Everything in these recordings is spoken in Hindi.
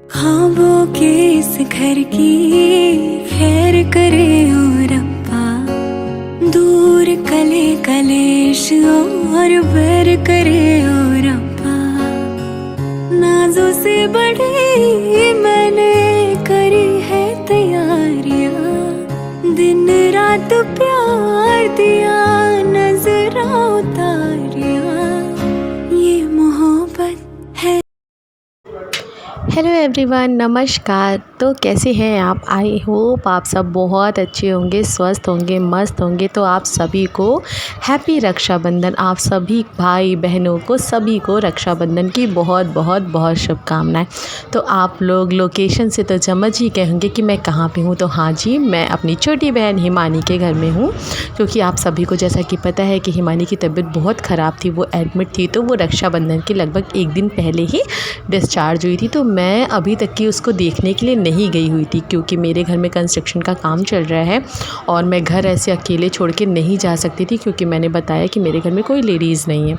ख्वाबों के इस घर की खैर करे और रब्बा, दूर कले कलेश और बैर करे और रब्बा। नाजों से बड़ी मैंने करी है तैयारियां, दिन रात प्यार दिया नजरा उतारिया, ये मोहब्बत है। हेलो एवरीवन, नमस्कार। तो कैसे हैं आप? आई होप आप सब बहुत अच्छे होंगे, स्वस्थ होंगे, मस्त होंगे। तो आप सभी को हैप्पी रक्षाबंधन। आप सभी भाई बहनों को, सभी को रक्षाबंधन की बहुत बहुत बहुत शुभकामनाएं। तो आप लोग लोकेशन से तो समझ ही गए होंगे कि मैं कहाँ पे हूँ। तो हाँ जी, मैं अपनी छोटी बहन हिमानी के घर में हूँ, क्योंकि आप सभी को जैसा कि पता है कि हिमानी की तबीयत बहुत ख़राब थी, वो एडमिट थी। तो वो रक्षाबंधन के लगभग एक दिन पहले ही डिस्चार्ज हुई थी। तो मैं अभी तक की उसको देखने के लिए नहीं गई हुई थी, क्योंकि मेरे घर में कंस्ट्रक्शन का काम चल रहा है और मैं घर ऐसे अकेले छोड़ के नहीं जा सकती थी, क्योंकि मैंने बताया कि मेरे घर में कोई लेडीज़ नहीं है।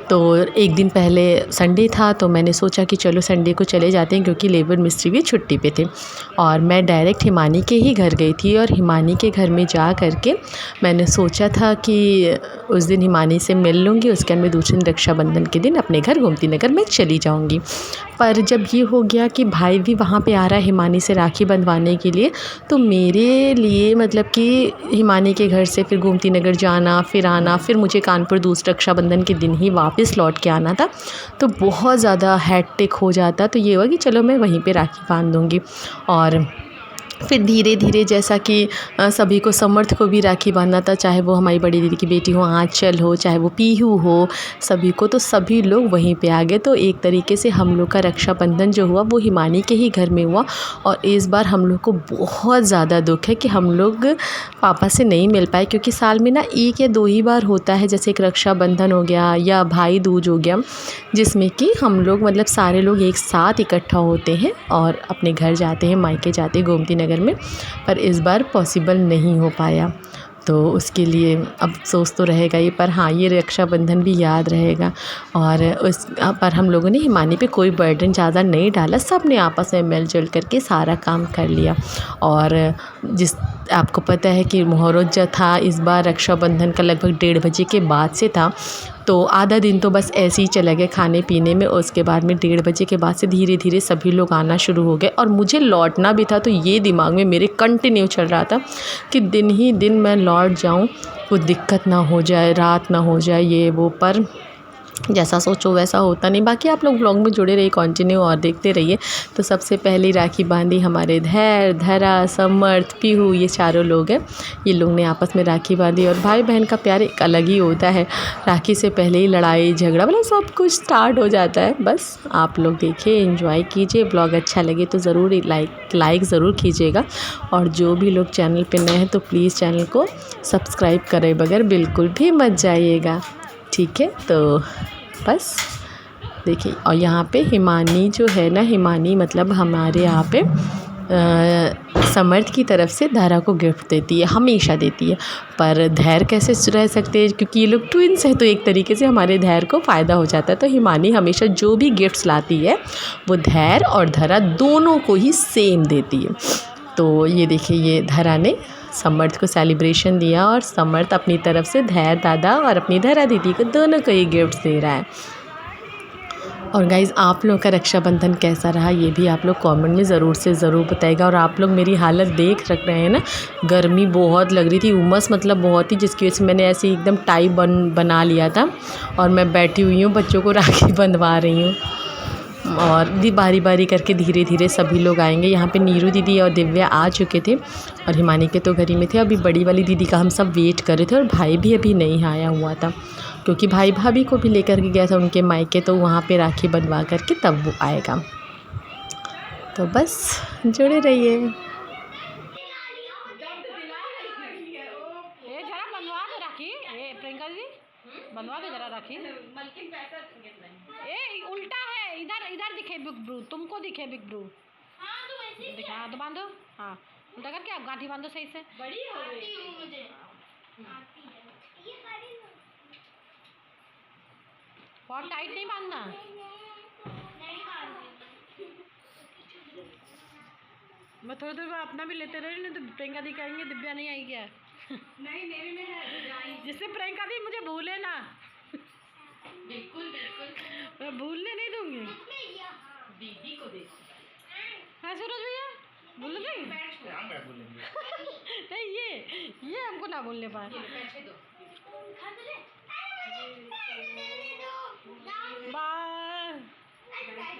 तो एक दिन पहले संडे था, तो मैंने सोचा कि चलो संडे को चले जाते हैं, क्योंकि लेबर मिस्त्री भी छुट्टी पे थे। और मैं डायरेक्ट हिमानी के ही घर गई थी, और हिमानी के घर में जा कर के मैंने सोचा था कि उस दिन हिमानी से मिल लूँगी, उसके बाद मैं दूसरे दिन रक्षाबंधन के दिन अपने घर गोमती नगर में चली जाऊँगी। पर जब ये हो गया कि भाई भी वहाँ पे आ रहा है हिमानी से राखी बंधवाने के लिए, तो मेरे लिए मतलब कि हिमानी के घर से फिर गोमती नगर जाना, फिर आना, फिर मुझे कानपुर दूसरा रक्षाबंधन के दिन ही वापस लौट के आना था। तो बहुत ज़्यादा हेक्टिक हो जाता। तो ये हुआ कि चलो मैं वहीं पे राखी बांध दूँगी। और फिर धीरे धीरे जैसा कि सभी को, समर्थ को भी राखी बांधना था, चाहे वो हमारी बड़ी दीदी की बेटी हो आँचल हो, चाहे वो पीहू हो, सभी को। तो सभी लोग वहीं पे आ गए। तो एक तरीके से हम लोग का रक्षाबंधन जो हुआ वो हिमानी के ही घर में हुआ। और इस बार हम लोग को बहुत ज़्यादा दुख है कि हम लोग पापा से नहीं मिल पाए, क्योंकि साल में ना 1 या 2 ही बार होता है, जैसे एक रक्षाबंधन हो गया या भाई दूज हो गया, जिसमें कि हम लोग मतलब सारे लोग एक साथ इकट्ठा होते हैं और अपने घर जाते हैं, मायके जाते हैं गोमती नगर में। पर इस बार पॉसिबल नहीं हो पाया, तो उसके लिए अफ़सोस तो रहेगा ही। पर हाँ, ये रक्षाबंधन भी याद रहेगा। और उस पर हम लोगों ने हिमानी पे कोई बर्डन ज़्यादा नहीं डाला, सब ने आपस में मिल-जुल करके सारा काम कर लिया। और जिस आपको पता है कि मुहर्रम जो था इस बार रक्षाबंधन का लगभग 1:30 बजे के बाद से था। तो आधा दिन तो बस ऐसे ही चला गया खाने पीने में। उसके बाद में 1:30 बजे के बाद से धीरे धीरे सभी लोग आना शुरू हो गए, और मुझे लौटना भी था। तो ये दिमाग में मेरे कंटिन्यू चल रहा था कि दिन ही दिन मैं लौट जाऊँ, कोई दिक्कत ना हो जाए, रात ना हो जाए, ये वो। पर जैसा सोचो वैसा होता नहीं। बाकी आप लोग व्लॉग में जुड़े रहिए, कंटिन्यू और देखते रहिए। तो सबसे पहली राखी बांधी हमारे धैर्य, धरा, समर्थ, पीहू, ये चारों लोग हैं। ये लोग ने आपस में राखी बांधी। और भाई बहन का प्यार एक अलग ही होता है। राखी से पहले ही लड़ाई झगड़ा मतलब सब कुछ स्टार्ट हो जाता है। बस आप लोग देखिए, एंजॉय कीजिए। ब्लॉग अच्छा लगे तो ज़रूर लाइक ज़रूर कीजिएगा। और जो भी लोग चैनल पे नए हैं तो प्लीज़ चैनल को सब्सक्राइब करे बगैर बिल्कुल भी मत जाइएगा, ठीक है? तो बस देखिए। और यहाँ पे हिमानी जो है ना, हिमानी मतलब हमारे यहाँ पे समर्थ की तरफ से धारा को गिफ्ट देती है, हमेशा देती है। पर धैर्य कैसे रह सकते हैं, क्योंकि ये लोग ट्विंस हैं, तो एक तरीके से हमारे धैर्य को फ़ायदा हो जाता है। तो हिमानी हमेशा जो भी गिफ्ट्स लाती है वो धैर्य और धरा दोनों को ही सेम देती है। तो ये देखिए, ये धरा ने समर्थ को सेलिब्रेशन दिया, और समर्थ अपनी तरफ से धैर्य दादा और अपनी धरा दीदी को दोनों को ही गिफ्ट दे रहा है। और गाइज़, आप लोग का रक्षाबंधन कैसा रहा ये भी आप लोग कमेंट में ज़रूर से ज़रूर बताइएगा। और आप लोग मेरी हालत देख रख रहे हैं ना, गर्मी बहुत लग रही थी, उमस मतलब बहुत ही, जिसकी वजह से मैंने ऐसे एकदम टाई बना लिया था। और मैं बैठी हुई हूँ, बच्चों को राखी बंधवा रही हूँ। और बारी बारी करके धीरे धीरे सभी लोग आएंगे। यहाँ पे नीरू दीदी और दिव्या आ चुके थे, और हिमानी के तो घर ही में थे। अभी बड़ी वाली दीदी का हम सब वेट कर रहे थे, और भाई भी अभी नहीं आया हुआ था, क्योंकि भाई भाभी को भी लेकर के गया था उनके मायके। तो वहाँ पे राखी बंधवा करके तब वो आएगा। तो बस जुड़े रहिए। ए जरा बनवा दो राखी। ए प्रियंका जी, बनवा दो जरा राखी। ए उल्टा है, इधर इधर दिखे बिग ब्रू, तुमको दिखे बिग ब्रू। हाँ तो वैसे ही हाँ तो बांधो। हाँ उल्टा करके आप गांठी बांधो सही से। बड़ी हो गई मुझे आती है ये बड़ी बहुत टाइट नहीं बांधना। नहीं बांधना। मैं थोड़ी देर में अपना भी लेते रहे, नहीं तो प्रियंका दी कहेंगे दिव्या नहीं आई क्या। नहीं मेरे में है जिससे प्रियंका दी मुझे भूले ना, बिल्कुल बिल्कुल मैं भूलने नहीं दूंगी। दीदी को दे हाँ सूरज भैया बोलो नहीं नहीं ये हमको ना बोलने पाए। पैसे दो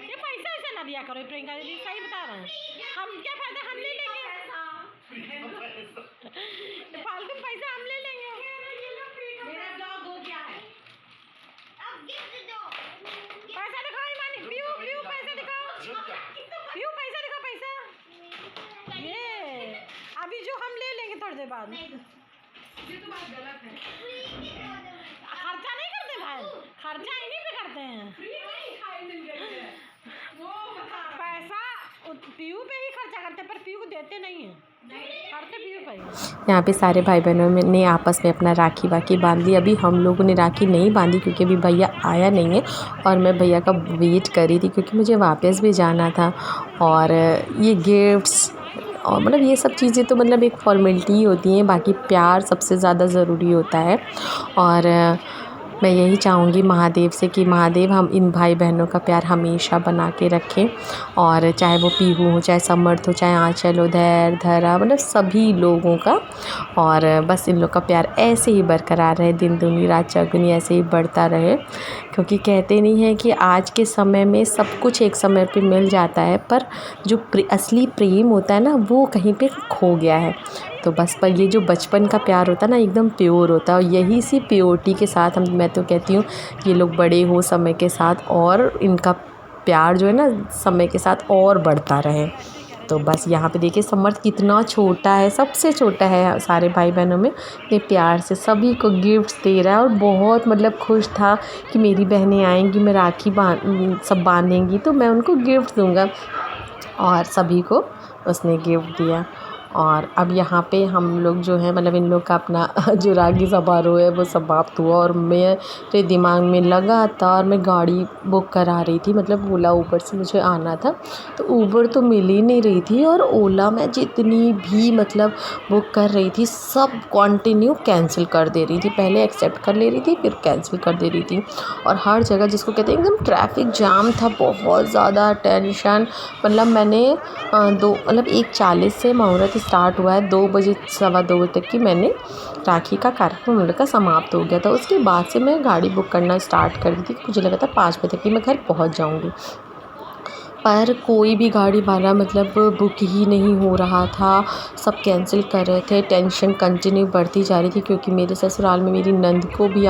ये पैसा ऐसा ना दिया करो प्रियंका दीदी, सही बता रहे हैं। हम क्या फायदा, हम ले लेंगे फालतू पैसा, हम ले लेंगे। मेरा ब्लॉग हो गया है। पैसा दिखाओ ईमानी, पीयू पीयू पैसा दिखाओ, पीयू पैसा दिखाओ पैसा। ये अभी जो हम ले लेंगे थोड़ी देर बाद। ये तो बात गलत है। खर्चा नहीं करते भाई, खर्चा इन्हीं पे करते हैं। पैसा पीयू पे ही खर्चा करते हैं, पर पीयू को देते नहीं हैं, करते पीयू पे ही। यहाँ पे सारे भाई बहनों ने आपस में अपना राखी वाखी बांध ली। अभी हम लोगों ने राखी नहीं बांधी क्योंकि अभी भैया आया नहीं है और मैं भैया का वेट कर रही थी क्योंकि मुझे वापस भी जाना था। और ये गिफ्ट्स और मतलब ये सब चीज़ें तो मतलब एक फॉर्मेलिटी ही होती हैं, बाकी प्यार सबसे ज़्यादा ज़रूरी होता है। और मैं यही चाहूँगी महादेव से कि महादेव हम इन भाई बहनों का प्यार हमेशा बना के रखें। और चाहे वो पीहू हो, चाहे समर्थ हो, चाहे आंचल हो, धैर्य, धरा, मतलब सभी लोगों का। और बस इन लोग का प्यार ऐसे ही बरकरार रहे, दिन दूनी रात चौगुनी ऐसे ही बढ़ता रहे। क्योंकि कहते नहीं है कि आज के समय में सब कुछ एक समय पे मिल जाता है, पर जो असली प्रेम होता है ना वो कहीं पे खो गया है। तो बस पर ये जो बचपन का प्यार होता है ना एकदम प्योर होता है, और यही सी प्योरिटी के साथ मैं तो कहती हूँ ये लोग बड़े हो समय के साथ और इनका प्यार जो है ना समय के साथ और बढ़ता रहे। तो बस यहाँ पे देखिए समर्थ कितना छोटा है, सबसे छोटा है सारे भाई बहनों में, इतने प्यार से सभी को गिफ्ट्स दे रहा है और बहुत मतलब खुश था कि मेरी बहनें आएंगी, मैं राखी सब बांधेंगी तो मैं उनको गिफ्ट दूँगा। और सभी को उसने गिफ्ट दिया। और अब यहाँ पे हम लोग जो है मतलब इन लोग का अपना जो राखी समारोह है वो समाप्त हुआ। और मेरे दिमाग में लगातार मैं गाड़ी बुक करा रही थी, मतलब ओला ऊबर से मुझे आना था तो ऊबर तो मिल ही नहीं रही थी। और ओला मैं जितनी भी मतलब बुक कर रही थी सब कंटिन्यू कैंसिल कर दे रही थी, पहले एक्सेप्ट कर ले रही थी फिर कैंसिल कर दे रही थी। और हर जगह जिसको कहते हैं एकदम ट्रैफिक जाम था, बहुत ज़्यादा टेंशन। मतलब मैंने 1:40 से मुहूर्त स्टार्ट हुआ है, 2 बजे 2:15 बजे तक की मैंने राखी का कार्यक्रम उनका समाप्त हो गया था। उसके बाद से मैं गाड़ी बुक करना स्टार्ट कर दी थी, मुझे लगा था 5 बजे तक कि मैं घर पहुंच जाऊंगी, पर कोई भी गाड़ी वाला मतलब बुक ही नहीं हो रहा था, सब कैंसिल कर रहे थे। टेंशन कंटिन्यू बढ़ती जा रही थी क्योंकि मेरे ससुराल में मेरी नंद को भी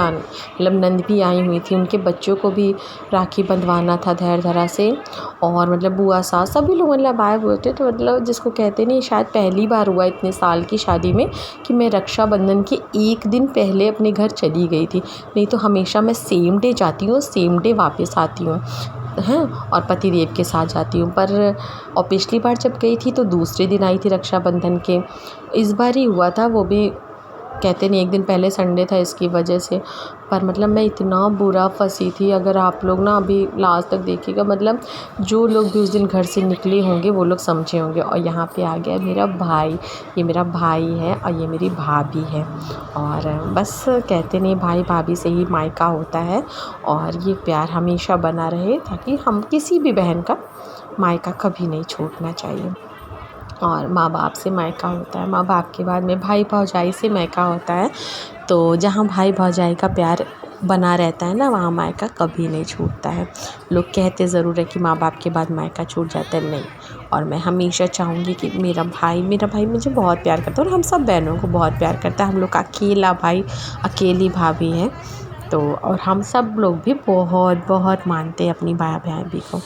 नंद भी आई हुई थी, उनके बच्चों को भी राखी बंधवाना था धैर्य धरा से। और मतलब बुआ सास सभी लोग मतलब आए हुए थे। तो मतलब जिसको कहते नहीं शायद पहली बार हुआ इतने साल की शादी में कि मैं रक्षाबंधन के एक दिन पहले अपने घर चली गई थी, नहीं तो हमेशा मैं सेम डे जाती हूँ, सेम डे वापस आती हूँ हैं और पतिदेव के साथ जाती हूँ। पर और पिछली बार जब गई थी तो दूसरे दिन आई थी रक्षाबंधन के, इस बार ही हुआ था वो भी कहते नहीं एक दिन पहले संडे था इसकी वजह से। पर मतलब मैं इतना बुरा फंसी थी, अगर आप लोग ना अभी लास्ट तक देखिएगा, मतलब जो लोग भी उस दिन घर से निकले होंगे वो लोग समझे होंगे। और यहाँ पे आ गया मेरा भाई, ये मेरा भाई है और ये मेरी भाभी है। और बस कहते नहीं भाई भाभी से ही मायका होता है, और ये प्यार हमेशा बना रहे ताकि हम किसी भी बहन का मायका कभी नहीं छूटना चाहिए। और माँ बाप से मायका होता है, माँ बाप के बाद में भाई भौजाई से मायका होता है। तो जहाँ भाई भौजाई का प्यार बना रहता है ना वहाँ मायका कभी नहीं छूटता है। लोग कहते ज़रूर है कि माँ बाप के बाद मायका छूट जाता है, नहीं। और मैं हमेशा चाहूँगी कि मेरा भाई मुझे बहुत प्यार करता है और हम सब बहनों को बहुत प्यार करता है। हम लोग का अकेला भाई अकेली भाभी है। तो और हम सब लोग भी बहुत बहुत मानते हैं अपनी भाभी को।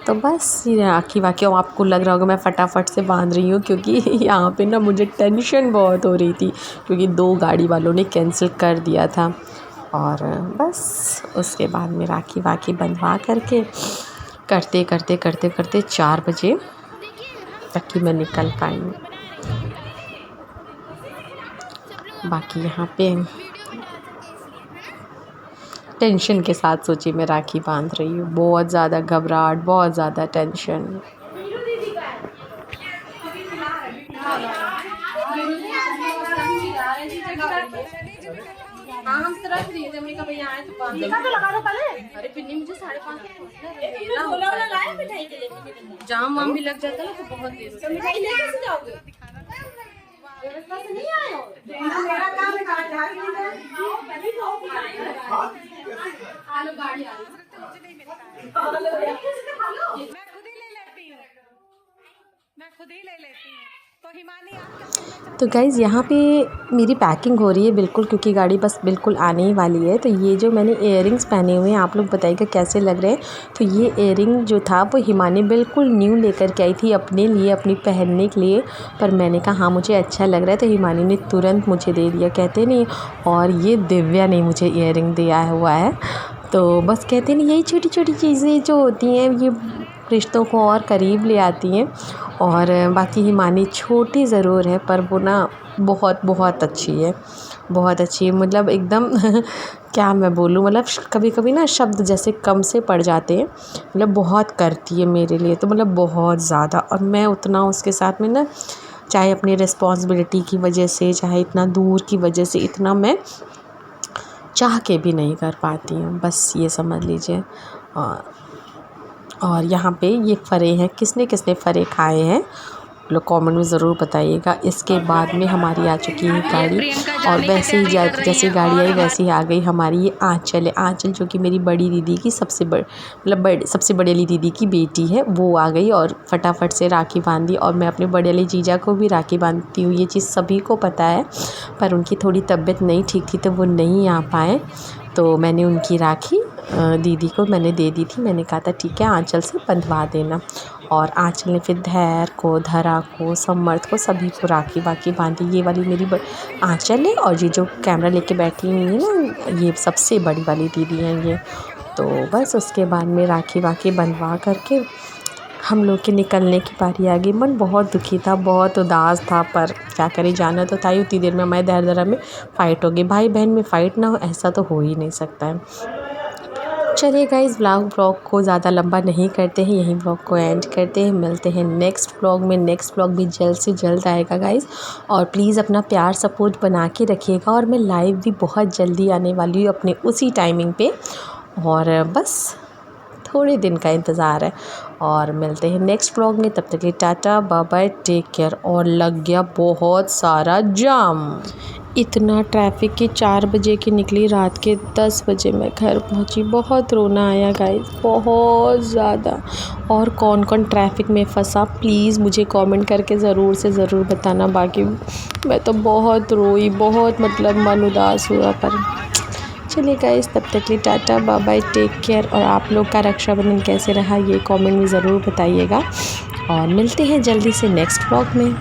तो बस ये राखी वाखी आपको लग रहा होगा मैं फटाफट से बांध रही हूँ क्योंकि यहाँ पे ना मुझे टेंशन बहुत हो रही थी क्योंकि 2 गाड़ी वालों ने कैंसिल कर दिया था। और बस उसके बाद में राखी वाखी बंधवा करके करते 4 बजे तक की मैं निकल पाई। बाकी यहाँ पे टेंशन के साथ सोचिए मैं राखी बांध रही हूँ, बहुत ज़्यादा घबराहट, बहुत ज़्यादा टेंशन। हाँ हम तरह फ्री थे, हमने कहा भैया आए तो 5 तो लगा दो पहले। अरे पिन्नी मुझे 5:30 जाम वाम भी लग जाता है तो बहुत देर होती है। मिठाई लेके कैसे जाओगे? व्यवस्था से नहीं आए हो? मेरा काम है आलो गाड़ी आ रही मैं खुद ही ले लेती हूँ। तो हिमानी आप तो गाइज़ यहाँ पे मेरी पैकिंग हो रही है बिल्कुल, क्योंकि गाड़ी बस बिल्कुल आने ही वाली है। तो ये जो मैंने इयररिंग्स पहने हुए हैं, आप लोग बताइएगा कैसे लग रहे हैं। तो ये इयररिंग जो था वो हिमानी बिल्कुल न्यू लेकर के आई थी अपने लिए, अपनी पहनने के लिए। पर मैंने कहा हाँ मुझे अच्छा लग रहा है, तो हिमानी ने तुरंत मुझे दे दिया, कहते नहीं। और ये दिव्या ने मुझे इयररिंग दिया हुआ है। तो बस कहते नहीं, यही छोटी छोटी चीज़ें जो होती हैं ये रिश्तों को और करीब ले आती हैं। और बाकी हिमानी छोटी ज़रूर है पर वो ना बहुत बहुत अच्छी है, बहुत अच्छी है। मतलब एकदम क्या मैं बोलूँ, मतलब कभी कभी ना शब्द जैसे कम से पड़ जाते हैं। मतलब बहुत करती है मेरे लिए, तो मतलब बहुत ज़्यादा। और मैं उतना उसके साथ में ना, चाहे अपनी रिस्पॉन्सिबिलिटी की वजह से, चाहे इतना दूर की वजह से, इतना मैं चाह के भी नहीं कर पाती हूँ, बस ये समझ लीजिए। और यहाँ पे ये फ़रे हैं, किसने किसने फ़रे खाए हैं लोग कमेंट में ज़रूर बताइएगा। इसके बाद में हमारी आ चुकी है गाड़ी, और वैसे ही जैसे गाड़ी आई वैसे ही आ गई हमारी ये आँचल है। आँचल जो कि मेरी बड़ी दीदी की सबसे सबसे बड़ी वाली दीदी की बेटी है, वो आ गई और फटाफट से राखी बांधी। और मैं अपने बड़े वाली जीजा को भी राखी बांधती हूँ, ये चीज़ सभी को पता है। पर उनकी थोड़ी तबीयत नहीं ठीक थी तो वो नहीं आ पाए, तो मैंने उनकी राखी दीदी को मैंने दे दी थी। मैंने कहा था ठीक है आँचल से बंधवा देना। और आँचल ने फिर धैर को, धरा को, समर्थ को, सभी को राखी बाकी बांधी। ये वाली मेरी आँचल है, और ये जो कैमरा लेके बैठी हुई है ना, ये सबसे बड़ी वाली दीदी हैं ये। तो बस उसके बाद में राखी वाखी बंधवा करके हम लोग के निकलने की बारी आ गई। मन बहुत दुखी था, बहुत उदास था, पर क्या करें, जाना तो था ही। उतनी देर में हमारे दर में फ़ाइट हो गई। भाई बहन में फ़ाइट ना हो ऐसा तो हो ही नहीं सकता है। चलिए गाइज़, व्लॉग को ज़्यादा लंबा नहीं करते हैं, यहीं व्लॉग को एंड करते हैं। मिलते हैं नेक्स्ट व्लॉग में। नेक्स्ट व्लॉग भी जल्द से जल्द आएगा गाइज़, और प्लीज़ अपना प्यार सपोर्ट बना के रखिएगा। और मैं लाइव भी बहुत जल्दी आने वाली हूँ अपने उसी टाइमिंग पे, और बस थोड़े दिन का इंतज़ार है। और मिलते हैं नेक्स्ट व्लॉग में, तब तक के लिए tata bye bye, take care. और लग गया बहुत सारा जाम, इतना ट्रैफिक कि 4 बजे की निकली, रात के 10 बजे मैं घर पहुंची। बहुत रोना आया गाइस, बहुत ज़्यादा। और कौन कौन ट्रैफिक में फंसा प्लीज़ मुझे कमेंट करके ज़रूर से ज़रूर बताना। बाकी मैं तो बहुत रोई, बहुत मतलब मन उदास हुआ। पर चलिए गाइस, तब तक के लिए tata bye bye, take care. और आप लोग का रक्षाबंधन कैसे रहा ये कमेंट में ज़रूर बताइएगा। और मिलते हैं जल्दी से नेक्स्ट व्लॉग में।